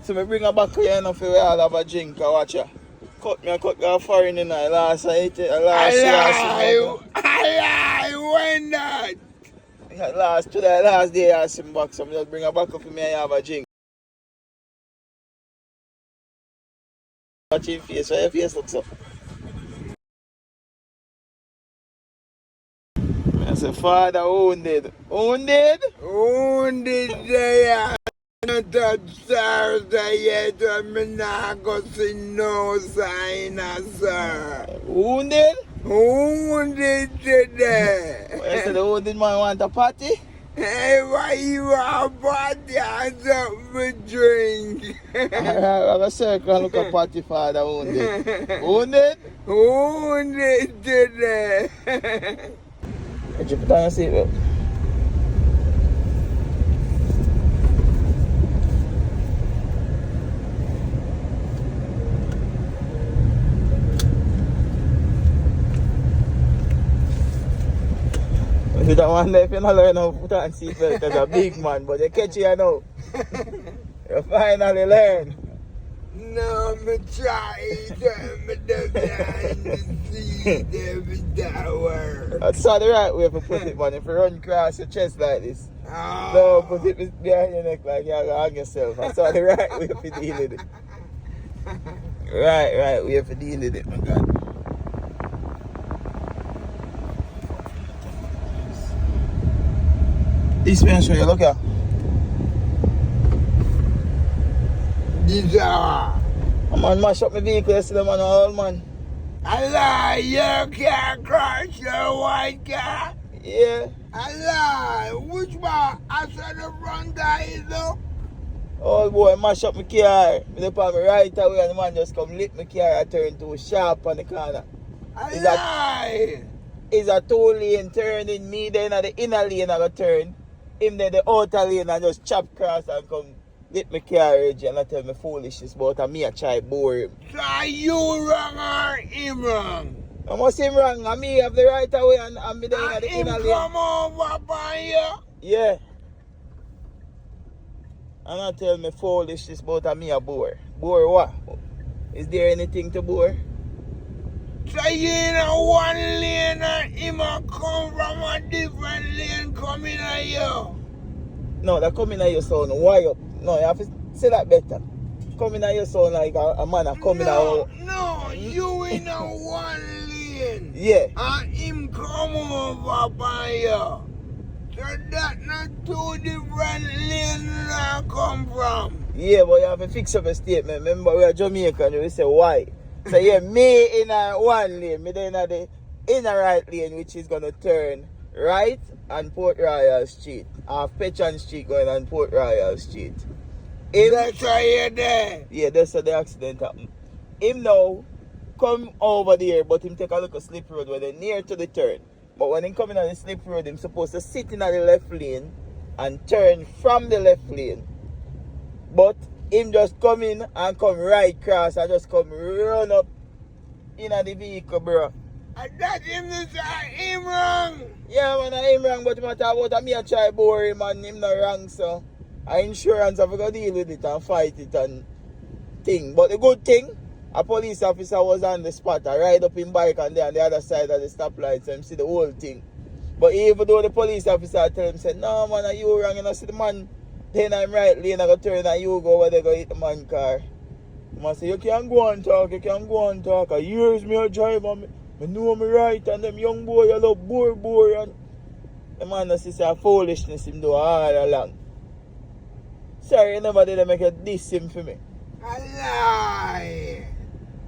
So me bring her back here enough for we all have a drink and watch her. Cut me foreign in the last night. When that? Last day I see him back, so I just bring her back up for me and have a drink. Watch your face, so your face looks up. I say, Father, wounded. Wounded? Wounded there. Not that Thursday yet, I'm not going to see no sign, sir. Wounded? Wounded today. I said the wounded man want a party? Hey, why you want a party and something to drink? I'm a circle and look a party for the wounded. Wounded? Wounded today. Did you put on your seatbelt? You don't want if you not learn how to put on seatbelt as a big man, but you catch you now. You finally learn. No, I'm trying to behind the seat every hour. That's not the right way to put it, man. If you run across your chest like this, Oh. no, put it behind your neck like you're going to hang yourself. That's not the right way to deal with it. Right way to deal with it, my God. This man show you, look here. This hour. A man mash up my vehicle yesterday, man, all man. Allah, your car crash your white car? Yeah. Allah, which one? I saw the front guy, though. Oh boy, mash up my car. Me dey on me right away and the man just come lift my car and turn to a sharp on the corner. Allah. Is a 2-lane turning, me then at the inner lane I go turn. Him then the outer lane and just chop cross and come get my car Reggie and I tell me foolishness about me a try bore him. So you wrong or him wrong? I must him wrong and me have the right away and me then at the inner lane. Come over upon you? Yeah. And I tell me foolishness about me a bore. Bore what? Is there anything to bore? So you in a one lane and him a come from a different lane coming at you? No, that coming at your sound why up. No, you have to say that better. Coming at your sound like a man a coming out. No, you in a one lane. Yeah. And him come over by you. So that not two different lanes I come from. Yeah, but you have to fix up a statement. Remember we are Jamaican, we say why. So yeah, me in a one lane, me then at the inner right lane which is gonna turn right on Port Royal Street. Petron Street going on Port Royal Street. That's why you're there. Yeah, that's how the accident happened. Him now come over there, but him take a look at slip road where they're near to the turn. But when him coming on the slip road, him supposed to sit in the left lane and turn from the left lane. But him just come in and come right across and just come run up in the vehicle, bro. And that's him to say him wrong. Yeah, man, I him wrong, but him talk about me a try bore him and him not wrong, so our insurance have to deal with it and fight it and thing. But the good thing, a police officer was on the spot. I ride up in bike and there on the other side of the stoplight, so him see the whole thing. But even though the police officer tell him, say, no man, are you wrong? And I see the man, then I'm right lane, I go turn and you go over there, go hit the man car. The man say, you can go and talk, you can go and talk. And years me a drive and me know me right, and them young boy, you love bore, and the man that says a foolishness him do all along. Sorry, you never did make a diss him for me. A lie.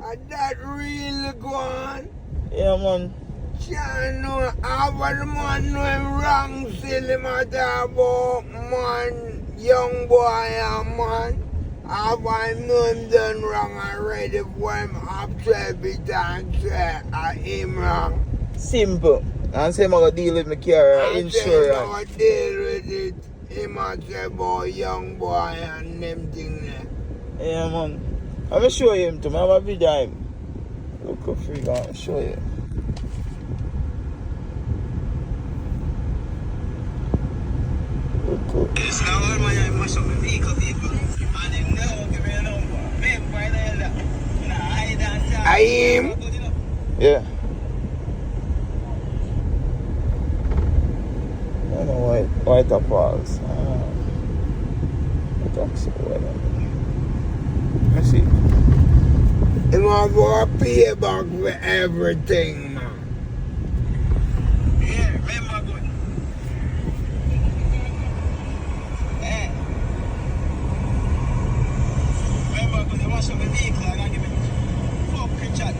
And that really gone? Yeah, man. Can't know how the man know him wrong, silly matter about man, young boy and man. How I know him done wrong already for him upset it and say him wrong. Simple. And say I'm going to deal with my car insurance. I'm going to deal with it. Him a say about young boy and them thing there. Yeah, man. I'm going to show you him too. I have a video of him. Look how free I'm going to show you. Look how. It's now all my mash up my vehicle. And him now him? Yeah. I don't know why it falls. Taxi. Let's see. Him have a payback for everything, man. Yeah, remember good. Remember good, you wash up the vehicle and I give it fucking chat.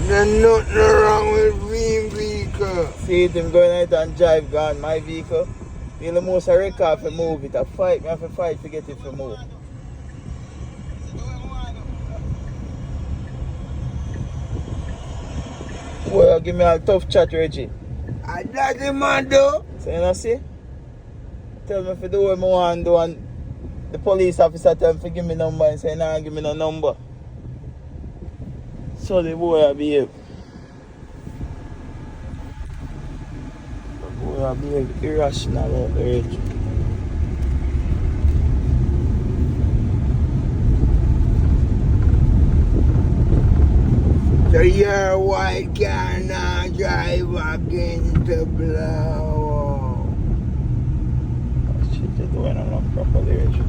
There's nothing wrong with being vehicle. See him going out and drive gone my vehicle. Feel the most I record for move it. I fight, me have to fight to get it to move. Well, give me a tough chat, Reggie. And that's the man do. So you know see? Tell me if you do what I want to do and the police officer tell me to give me number and say nah give me no number. So the boy will behave. The boy will behave irrational out the Reggie. So your white car now drive again to blow. Shit, the door not lock properly, Reggie.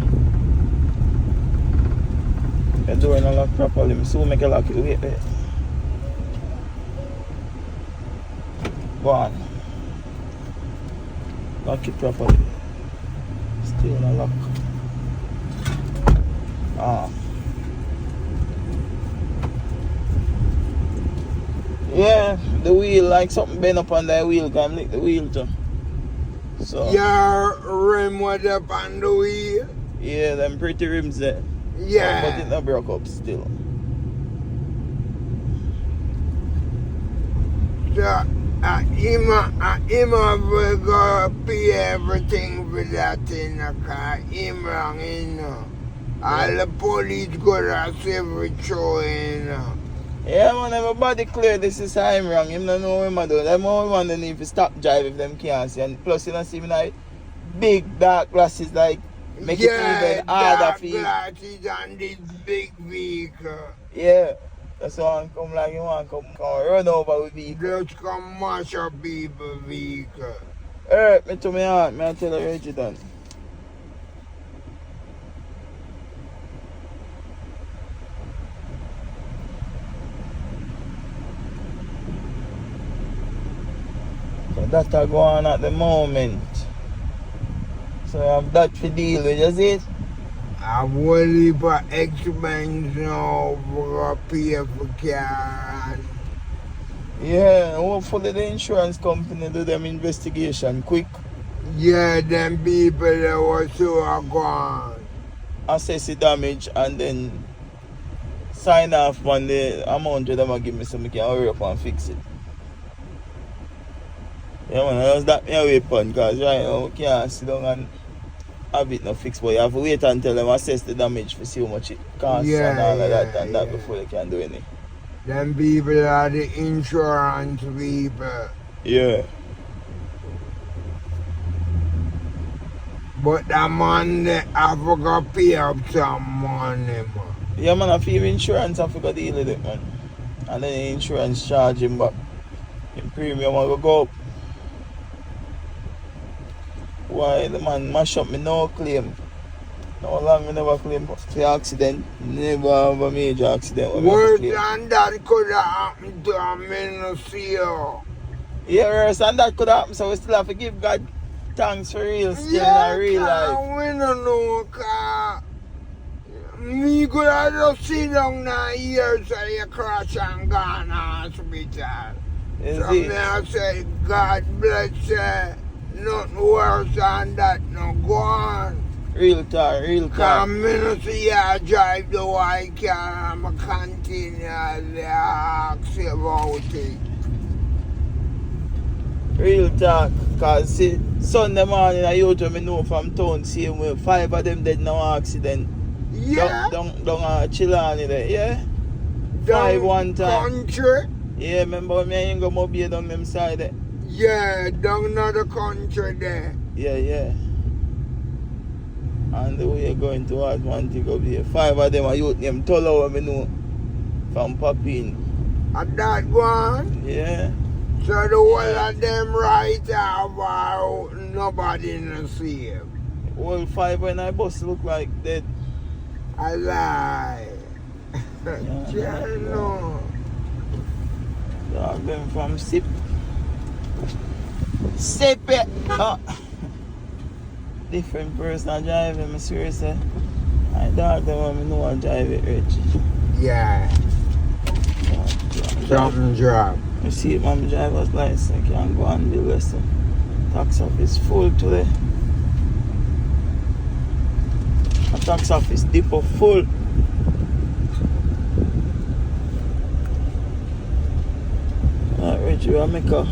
The door not lock properly. I soon make a lock it. Wait there. Go on. Lock it properly. Still not lock. Ah. Yeah, the wheel like something bent up on that wheel. Can lick the wheel too. So Your rim was up on the wheel. yeah, them pretty rims there. Yeah. But it not broke up still. So him have go pay everything for that in the car. Him wrong, you know. All the police go to every show, you know. Yeah man, everybody clear this is how him wrong. Him don't know what him a do. Them only one they need to stop drive if them can't see. And plus you don't see me like big dark glasses like make it even harder for you. glasses on this big vehicle. Yeah. That's why I come like you want to come run over with vehicle. Just come mash up people vehicle. Hurt me to my heart, me I tell you Reggie done. So that's going on at the moment. So I have that to deal with, you see it? I will leave an expense now for a pay for car. Yeah, hopefully the insurance company do them investigation quick. Yeah, them people that were so gone. Assess the damage and then sign off on the amount that them give me so I can hurry up and fix it. Yeah man, I just that me away pun because right now we can't sit down and have it no fix, but you have to wait until them assess the damage to see how much it costs and all of that and that before they can do anything. Them people are the insurance people. Yeah. But the man they have to go pay up some money, man. Yeah man, I feel insurance I forgot to deal with it man. And then the insurance charge him back. The premium will go up. Why the man mash up me no claim. No long me never claim for accident. Never have a major accident. Worse than that could have happened to a man see you. Yeah, worse than that could happen, so we still have to give God thanks for real still in real life. We don't know, cause me could have just sit down now here so you crash and gone to hospital. So me I say, God bless you. Nothing worse than that, no go on. Real talk, real talk. Cause me no see you drive the white car and I continue to ask you about it. Real talk, cause see, Sunday morning I used to me know from town, same way, 5 of them dead in no accident. Yeah. Down Chilani there, yeah? 5 one time. Country? Yeah, remember me and go mobile down them side there? Yeah, down in the country there. Yeah, yeah. And the way you're going towards Montego Bay. 5 of them are youth named Tolo, I know, from Papin. And that one? Yeah. So the whole of them right about nobody in the save. All 5 when I bus look like dead. I lie. Yeah, No. Dog them from Sip. Sip it! Oh. Different person driving, I seriously. I dog them when I know I drive it, Reggie. Yeah. Drop and drop. You see my driver's license, I can't go on the lesson. Tax office full today. A tax office depot full. Alright, Reggie, we'll make a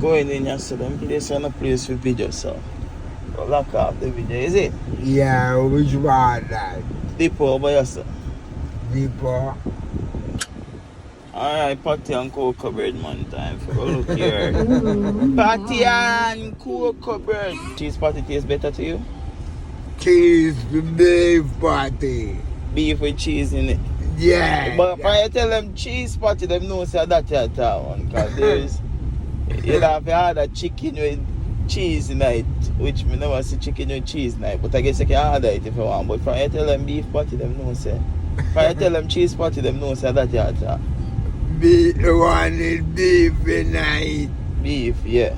going in here so them place on a place for video, so we'll lock off the video, is it? Yeah, which one that? Depot by yourself. Depot. Alright, patty and cocoa bread man time for go look here. Patty and cocoa bread. Cheese patty tastes better to you? Cheese beef patty. Beef with cheese in it. Yeah. But if I tell them cheese patty, them know say that at that one. Because there's, you have to order chicken with cheese in it, which me never see chicken with cheese in it. But I guess you can order it if you want. But if I tell them beef patty, them know say. If I tell them cheese patty, them know say that at that. The one is beef in it. Beef, yeah.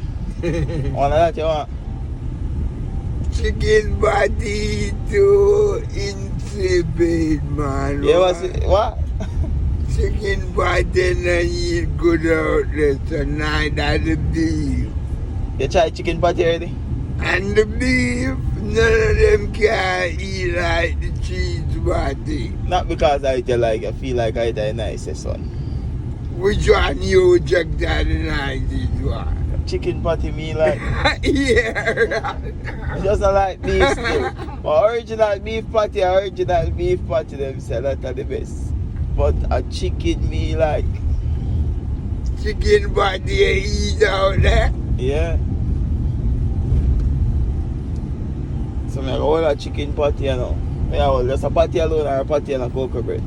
One of that you want? Chicken patty too insipid, man. Yeah, what's it? What? Chicken patty and eat good out there tonight at the beef. You try chicken patty already? And the beef, none of them can eat like the cheese patty. Not because I tell like I feel like I die nice, son. Which one you check that the nicest one? Chicken patty me like. Yeah. I just don't like beef still. But original beef patty, them say that are the best. But a chicken me like. Chicken patty you eat out there? Yeah. So I go hold a chicken patty, you know. I hold just a patty alone or a patty and a cocoa bread.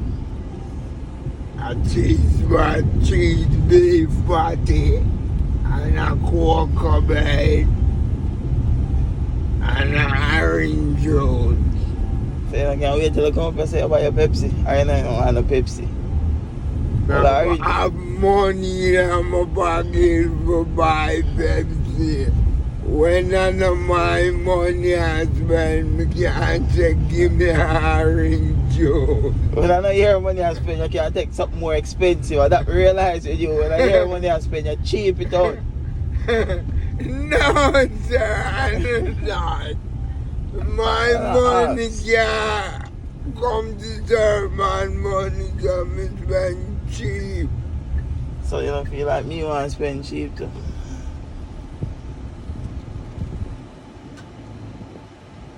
A cheese beef patty and a cocoa bread and an orange juice. So you can't wait till you come up and say you buy a Pepsi. I don't want a Pepsi. Well, I have money in my pocket to buy Pepsi. When none of my money I spend, I can't say give me an orange juice. When I know your money I spend, you can take something more expensive. I don't realize with you. When I hear money I spend, you cheap it out. No, sir, I do not. My money can't come to serve my money, so I spend cheap. So you don't feel like me want to spend cheap too?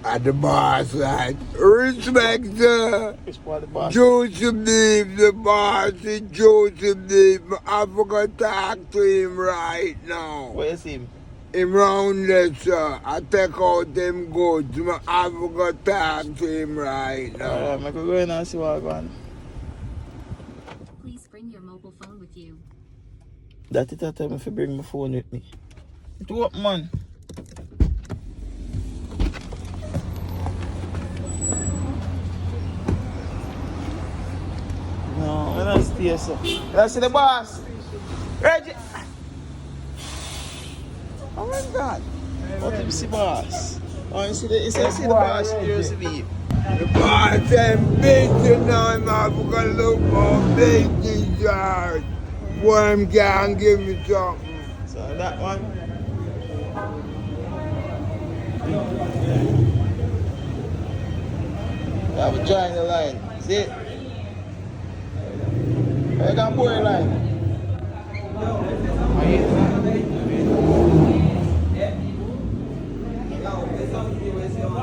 At the boss, like, respect the Which part of the boss? Joseph Dave, the boss is Joseph Dave. I forgot to talk to him right now. Where you see him? Him round there, sir. I take out them goods. I forgot to talk to him right now. Alright, I could go in and see what's going on. Please bring your mobile phone with you. That is the time if I bring my phone with me. It what, man? No, I don't stay so. Let's see the boss. Reggie. Oh my God. What do you see, boss? Oh, you see the boss here to be. The boss ain't busy now. I'm gonna look for business yard. One can give me something. So that one. I have a join the line. See it? I got more line.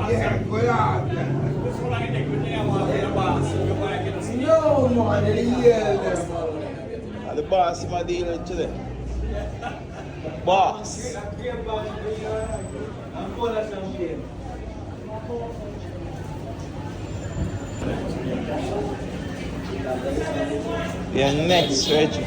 Yeah, good out. No, man, yeah. The boss is my dealer today. Boss. Yeah, next, Reggie.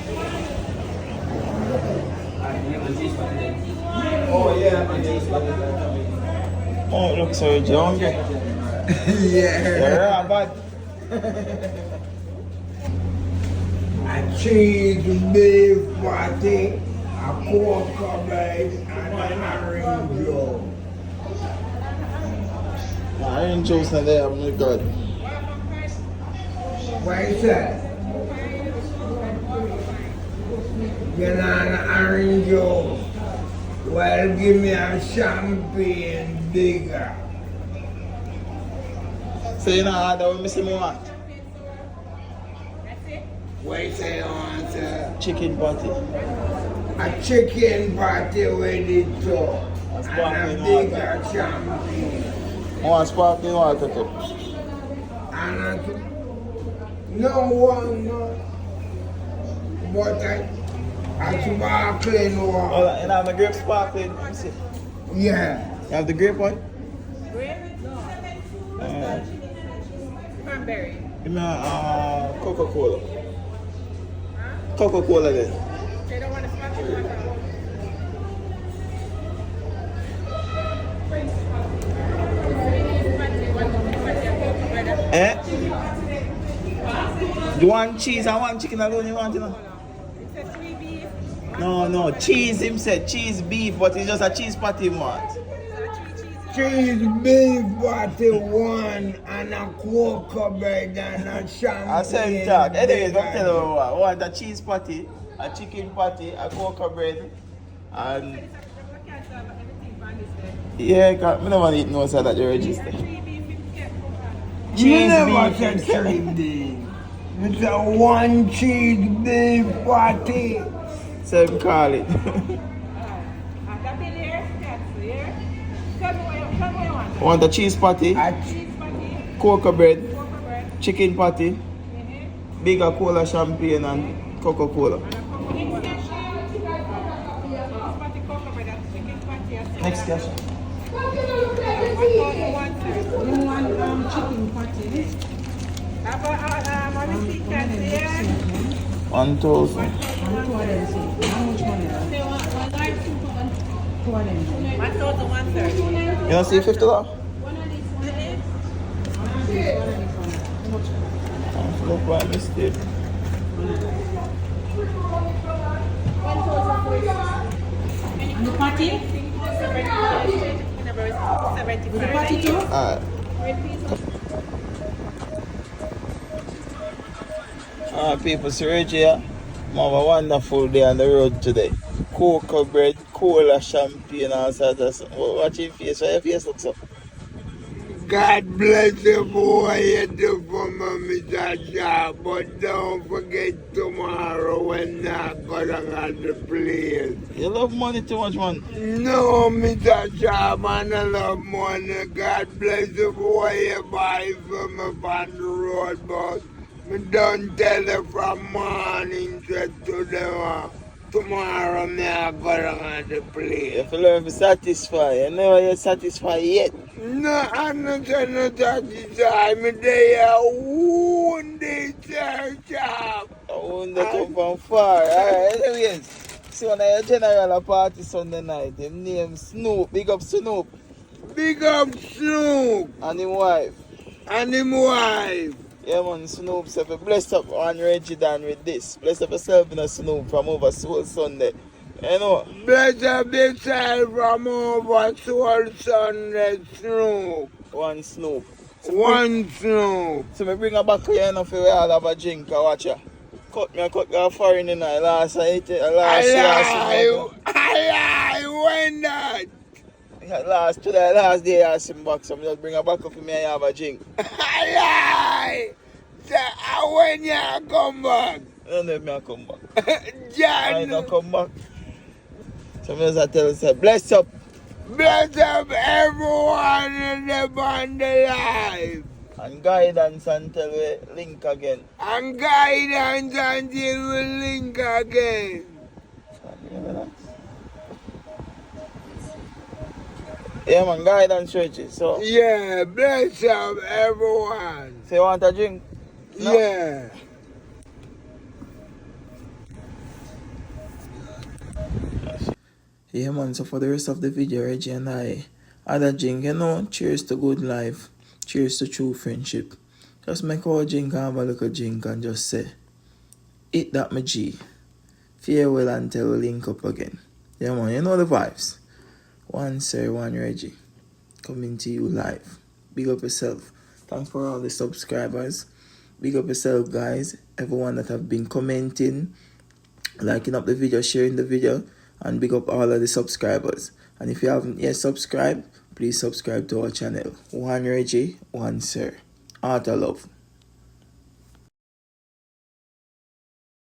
Oh, it looks so hungry. Yeah. Yeah, but A cheese, beef patty, a cocoa bed, and an orange juice. orange juice na there, oh my God. What is that? Get an orange juice. Well, give me a champagne bigger. So you know how that we miss him want? What you say you want, sir? Chicken patty. A chicken patty with it too. That's And sparkling a water. bigger champagne. I want sparkling water too. And no one, no. But a sparkling Oh, one. and I have the grape sparkling. Let me see. Yeah. You have the grape one? Grape? Cranberry. Give me a Coca-Cola. Coca-Cola then. They don't want to sparkling water. Eh? You want cheese and one chicken alone you want, you know? It's a sweet beef. No, cheese him said, cheese beef, but it's just a cheese patty he want. Cheese beef patty one and a cocoa bread and a champagne. I said talk. Anyways, let me tell you what. I want a cheese patty, a chicken patty, a cocoa bread, and yeah, I don't want to eat no side that you register. You Cheese never beef. said cheese beef. It's a one cheese beef patty. So you call it. I want a cheese patty, A cocoa bread, chicken patty, bigger cola champagne and Coca-Cola. Next question. Chicken patty. 1,000. You don't see $50? Look by mistake. And the patty? The patty too? Alright. People, so Reggie, yeah, we have a wonderful day on the road today. Cocoa bread, cola, champagne, and such. Watch your face. Why your face looks up? God bless you for what you do for me, Mr. Job. But don't forget tomorrow when I'm going at the place. You love money too much, man. No, Mr. Job, man, I love money. God bless you for what you buy for me on the road, but me don't tell you from morning to the tomorrow me I go down at the You place. have to learn to satisfy. You never get satisfied yet. No, I'm not satisfied. Me there one day job. I want to come from far. Alright, anyways. See when I general a party Sunday night. Him name Snoop. Big up Snoop. Big up Snoop And his wife. and him wife. Yeah man, Snoop said, bless up on Reggie Dan with this. Bless up yourself in a Snoop from over Soul Sunday. You know? Bless up yourself from over Soul Sunday, Snoop. One Snoop. One Snoop. So me bring her back here enough for we all have a drink and watch her. Cut her foreign in her last night. Last I when that? Last day I see him back, so I just bring her back up for me and have a drink. I when you come back? And then I come back. I John, don't come back. So I just tell her, bless up. bless up everyone in the band alive. And guidance until we link again. And guidance until we link again. Yeah, man, guidance churches. So, Yeah, bless up everyone. so you want a drink? No? Yeah. Yeah, man, so for the rest of the video, Reggie and I had a drink, you know. Cheers to good life. Cheers to true friendship. Just make our drink and have a little drink and just say, eat that, my G. Farewell until we link up again. Yeah, man, you know the vibes. One Sir, one Reggie. Coming to you live. Big up yourself. Thanks for all the subscribers. Big up yourself, guys. Everyone that have been commenting, liking up the video, sharing the video, and big up all of the subscribers. And if you haven't yet subscribed, please subscribe to our channel. One Reggie, one Sir. Art of love.